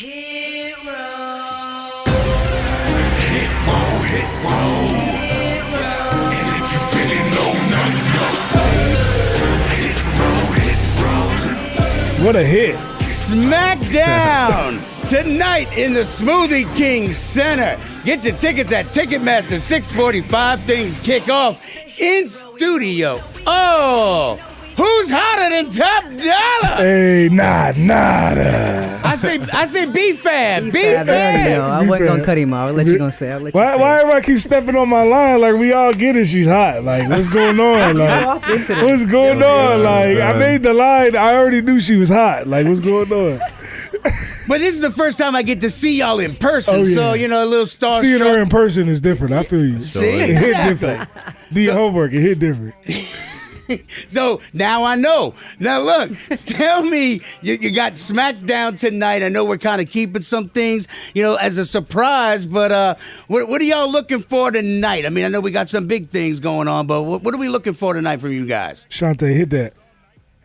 Hit row. Hit row, hit row. Hit row. And if you didn't know, now you know. Hit row, hit row. What a hit. Smackdown tonight in the Smoothie King Center. Get your tickets at Ticketmaster. 6:45. Things kick off in studio. Oh, who's hotter than Top Dolla? Hey, nada. I say B-Fab. B-Fab, I already know. I wasn't B-Fab. gonna cut him out. I'll let you gonna say. I'll let you say. Why everybody keep stepping on my line? Like, we all get it. She's hot. Like, what's going on? Like, walked into this. what's going on? Like, I made the line. I already knew she was hot. Like, what's going on? But this is the first time I get to see y'all in person, Oh, yeah. so, you know, a little starstruck. Seeing her in person is different. I feel you. See, It hit exactly. different. Do your homework. It hit different. So now I know. Now look, tell me, you got Smackdown tonight. I know we're kind of keeping some things, you know, as a surprise, but what are y'all looking for tonight? I mean, I know we got some big things going on, but what are we looking for tonight from you guys? Ashante, hit that.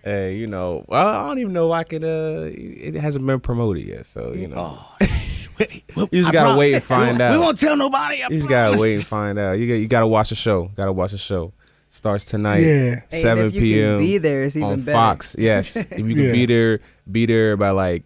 Hey, you know, well, I don't even know if I could. It hasn't been promoted yet, so you know. You just gotta wait and find out. We won't tell nobody. You just gotta wait and find out. You gotta watch the show. Gotta watch the show. Starts tonight. Yeah. Hey, 7 and if you p.m. can be there, it's even on better. Fox. Yes, if you can Yeah. be there by like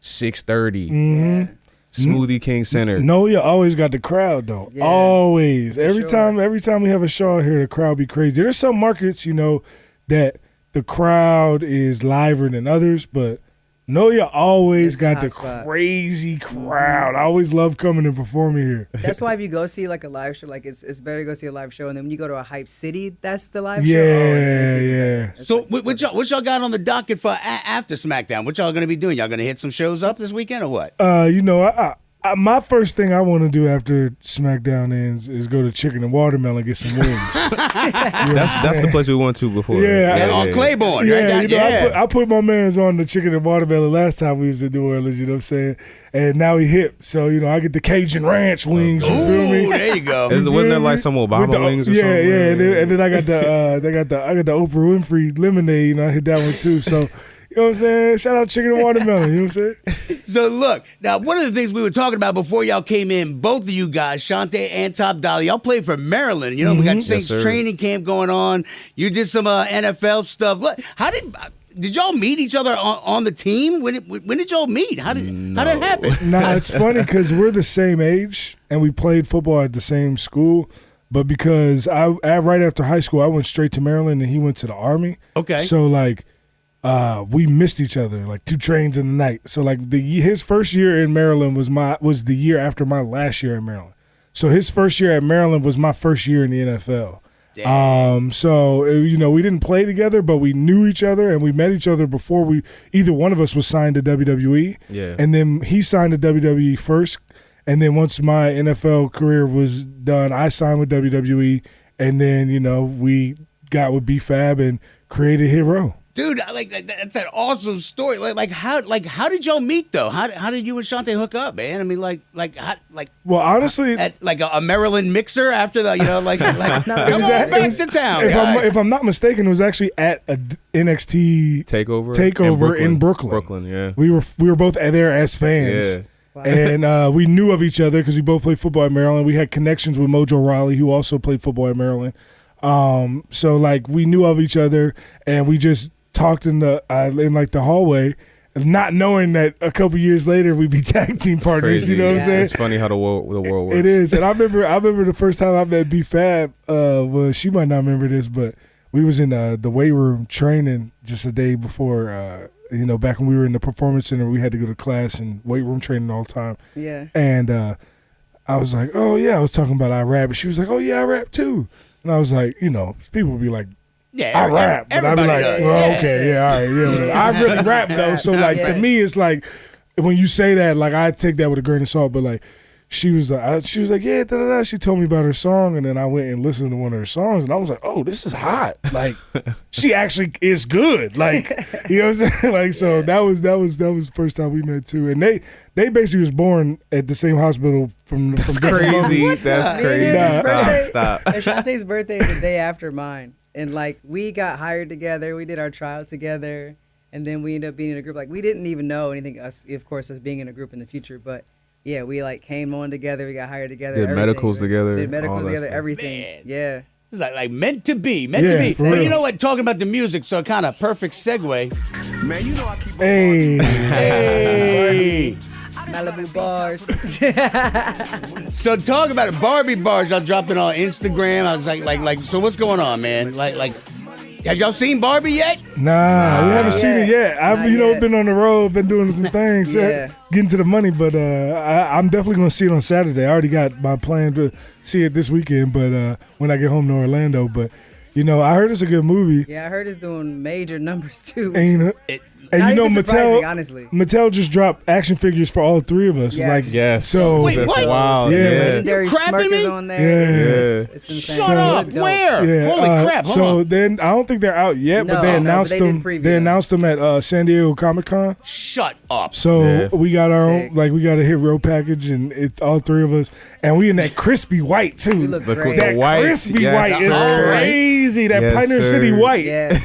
6:30. Mm-hmm. Smoothie King Center. No, you always got the crowd though. Yeah, Always. Every sure. time we have a show out here, the crowd be crazy. There's some markets, you know, that the crowd is liver than others, but no, you always It's a got hot the spot. crazy crowd. I always love coming and performing here. That's why if you go see like a live show, like it's better to go see a live show, and then when you go to a hype city, that's the live show. Yeah, it's even yeah. better. It's So like- what y'all got on the docket for after Smackdown? What y'all gonna be doing? Y'all gonna hit some shows up this weekend or what? You know, my first thing I want to do after SmackDown ends is go to Chicken and Watermelon and get some wings. That's the place we went to before. Yeah, On Claiborne, Yeah, right? you know, I put my man's on the Chicken and Watermelon last time we was in New Orleans, you know what I'm saying? And now he hip. So, you know, I get the Cajun Ranch wings, you feel Ooh, me? there you go. Wasn't there like some With Obama the- wings or yeah, something? Yeah, and then I got the Oprah Winfrey lemonade, you know, I hit that one too. So, you know what I'm saying? Shout out Chicken and Watermelon, you know what I'm saying? So look, now one of the things we were talking about before y'all came in, both of you guys, Ashante and Top Dolla, y'all played for Maryland. You know, we got Saints sir. training camp going on. You did some NFL stuff. Look, how did y'all meet each other on the team? When did y'all meet? How did it happen? Nah, it's funny because we're the same age and we played football at the same school. But because I right after high school, I went straight to Maryland and he went to the Army. Okay. So, like, we missed each other like 2 trains in the night. So, like, his first year in Maryland was the year after my last year in Maryland. So his first year at Maryland was my first year in the NFL. So, you know, we didn't play together, but we knew each other and we met each other before either one of us was signed to WWE. Yeah. And then he signed to WWE first. And then once my NFL career was done, I signed with WWE. And then, you know, we got with B-Fab and created Hit Row. Dude, that's an awesome story. Like how did y'all meet though? How did you and Ashante hook up, man? I mean, Well, honestly, at like a Maryland mixer after the, you know, like come on back to town, guys. if I'm not mistaken, it was actually at a NXT takeover in Brooklyn. Brooklyn, yeah. We were both there as fans. Yeah. Wow. And we knew of each other because we both played football at Maryland. We had connections with Mojo Rawley, who also played football at Maryland. So like we knew of each other, and we just talked in the hallway, not knowing that a couple years later we'd be tag team partners. Crazy. You know what I'm saying? It's funny how the world works. It is, and I remember the first time I met B-Fab. Well, she might not remember this, but we was in the weight room training just a day before. You know, back when we were in the performance center, we had to go to class and weight room training all the time. Yeah. And I was like, oh yeah, I was talking about I rap, and she was like, oh yeah, I rap too. And I was like, you know, people would be like, Yeah, I rap, but I'd be like, does. well, Yeah. okay, yeah, all right, yeah. whatever. I really rap though, so like to me, it's like when you say that, like I take that with a grain of salt, but like she was like, yeah, da da da. She told me about her song, and then I went and listened to one of her songs, and I was like, oh, this is hot. Like she actually is good. Like you know what I'm saying? Like so that was the first time we met too, and they basically was born at the same hospital from Crazy. That's crazy. His birthday- Stop. Ashante's birthday is the day after mine. And like we got hired together, we did our trial together, And then we ended up being in a group. Like, we didn't even know anything, us being in a group in the future. But, yeah, we, like, came on together. We got hired together. Did medicals together. Did medicals all that together, stuff. everything. Man. Yeah. It's like meant to be, for And real. you know what? Talking about the music, so kind of perfect segue. Man, you know I keep Hey, Hey. Malibu bars. So talk about it. Barbie bars. Y'all dropped it on Instagram. I was like. So what's going on, man? Like, have y'all seen Barbie yet? nah, we haven't seen it yet. I've Not yet. been on the road, been doing some things, Yeah. getting to the money. But I'm definitely gonna see it on Saturday. I already got my plan to see it this weekend. But when I get home to Orlando, but I heard it's a good movie. Yeah, I heard it's doing major numbers, too. And, Which is and not you know, even surprising, Mattel honestly. just dropped action figures for all three of us. Yes. Like, Yes. so Wait, what? Wow. Yeah. Legendary You crapping Smirkers me? on there. Yeah. It's insane. Shut They up. look dope. Where? yeah, Holy crap! Hold so on. then I don't think they're out yet, but No, they no, announced but they them. did preview They them. announced them at San Diego Comic-Con. Shut up. So Yeah. we got our Sick. own, like we got a Hit Row package, and it's all three of us, and we in that crispy white too. We look The- great. that the white, crispy yes, white is sir. crazy. That Yes, Pioneer sir. City white. Yeah.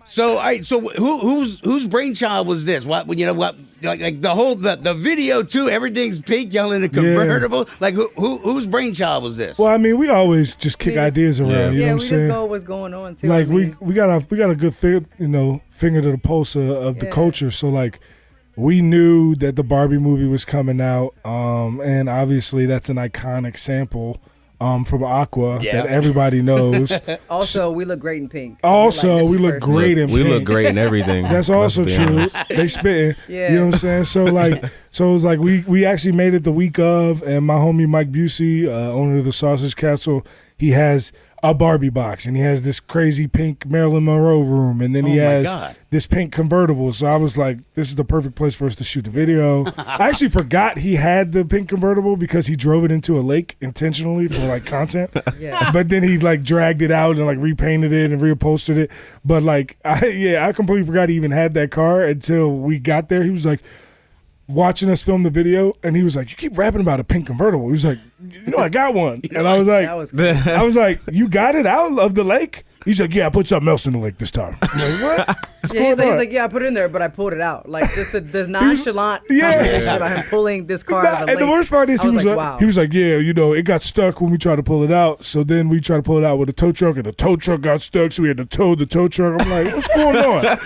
So, all right. So, whose brainchild was this? What like the whole the video too? Everything's pink. Y'all in a convertible. Like whose brainchild was this? Well, I mean, we always just kick ideas around. Yeah. You know Yeah, what I'm we just saying? go what's going on, too. Like I mean, we got a good finger to the pulse of the Yeah. culture. So like we knew that the Barbie movie was coming out, and obviously that's an iconic sample from Aqua Yeah. that everybody knows. Also, we look great in pink. So Also, we're like, this we is look perfect. great in We pink. look great in everything. That's Let's also be true. honest. They spitting. Yeah. You know what I'm saying? So it was like we actually made it the week of, and my homie Mike Busey, owner of the Sausage Castle, he has a Barbie box, and he has this crazy pink Marilyn Monroe room, and then he Oh my has God. this pink convertible. So I was like, this is the perfect place for us to shoot the video. I actually forgot he had the pink convertible because he drove it into a lake intentionally for like content. Yeah. But then he like dragged it out and like repainted it and reupholstered it. But like, I completely forgot he even had that car until we got there. He was like watching us film the video, and he was like, "You keep rapping about a pink convertible." He was like, I got one," and I was like, That was cool. "I was like, you got it out of the lake?" He's like, "Yeah, I put something else in the lake this time." I'm like, "What?" What's Yeah, he's going on? like, yeah, I put it in there, but I pulled it out. Like, just this nonchalant Yeah. conversation about him pulling this car out of the And the lake. worst part is I he was like, wow. "Yeah, it got stuck when we tried to pull it out. So then we tried to pull it out with a tow truck, and the tow truck got stuck, so we had to tow the tow truck." I'm like, "What's going on?"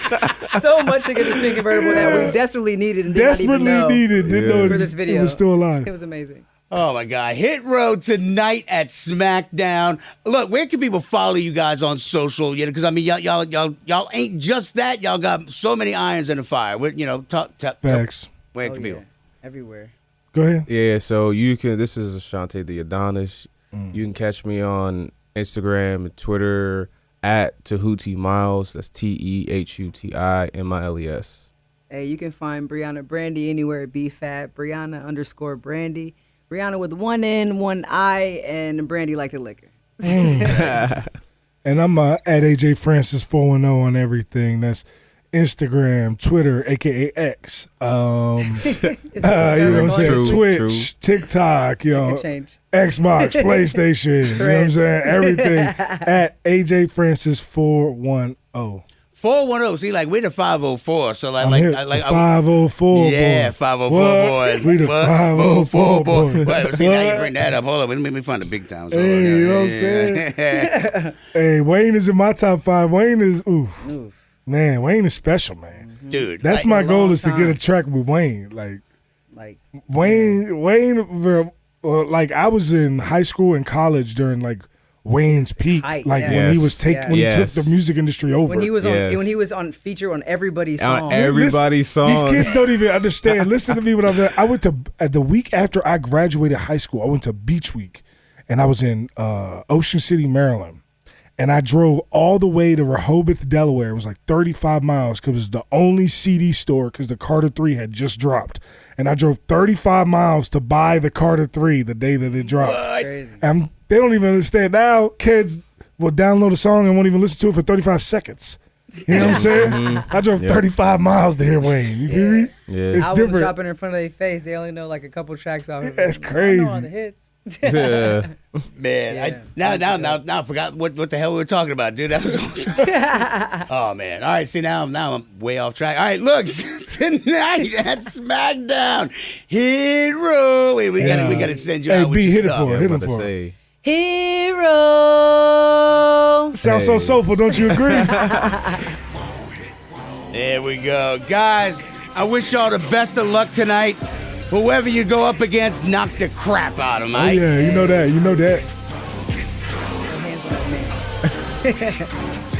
So much to get this pink convertible that we desperately needed and did not even know. Didn't know For it, this video. it was still alive. It was amazing. Oh my God! Hit Row tonight at Smackdown. Look, where can people follow you guys on social? Because I mean, y'all ain't just that. Y'all got so many irons in the fire. Facts. Where Oh, can yeah. people? Everywhere. Go ahead. Yeah, so you can. This is Ashante the Adonis. You can catch me on Instagram and Twitter at Tahuti Miles. That's TEHUTIMILES. Hey, you can find Brianna Brandy anywhere at B-Fab. Brianna_Brandy. Brianna with one N, one I, and Brandy like the liquor. And I'm at AJ Francis 410 on everything. That's Instagram, Twitter, aka X. You know what I'm saying? True, Twitch, true. TikTok, It can change. Xbox, PlayStation. You know what I'm Chris. saying? Everything at AJ Francis 410. 410. See, like we're the 504. So I'm here, the 504 yeah, boys. 504 What? boys. We the What? 504 boys. Wait, see, now you What? bring that up. Hold on, let me find the big towns. Hey, you know what I'm saying? Hey, Wayne is in my top 5. Wayne is, Oof. man, Wayne is special, man. Dude, That's like, my goal long is to get time. a track with Wayne. Like, Like, Wayne, like I was in high school and college during like Wayne's peak, height, like yeah. when he was Yes. when he Yes. took the music industry over. when he was Yes. on feature on everybody's song. On everybody's song. These kids don't even understand. Listen to me when I went to the week after I graduated high school. I went to Beach Week, and I was in Ocean City, Maryland, and I drove all the way to Rehoboth, Delaware. It was like 35 miles because it was the only CD store because the Carter 3 had just dropped, and I drove 35 miles to buy the Carter 3 the day that it dropped. Crazy. And they don't even understand now. Kids will download a song and won't even listen to it for 35 seconds. You know what I'm saying? I drove 35 miles to hear Wayne. You feel me? Yeah. It's Albums different. dropping in front of their face. They only know like a couple tracks off of it. That's I know all crazy. the hits. Man, now I forgot what the hell we were talking about, dude. That was awesome. Oh man! All right, see now I'm way off track. All right, look tonight at Smackdown Hit Row. Wait, we gotta send you Hey, out with B, your hit it stuff. for her. I'm Hit about him to for her. say. Hero. Sounds so Hey. soulful, don't you agree? There we go, guys. I wish y'all the best of luck tonight. Whoever you go up against, knock the crap out of them, Oh, right? yeah, you know that. You know that. Hands on that man.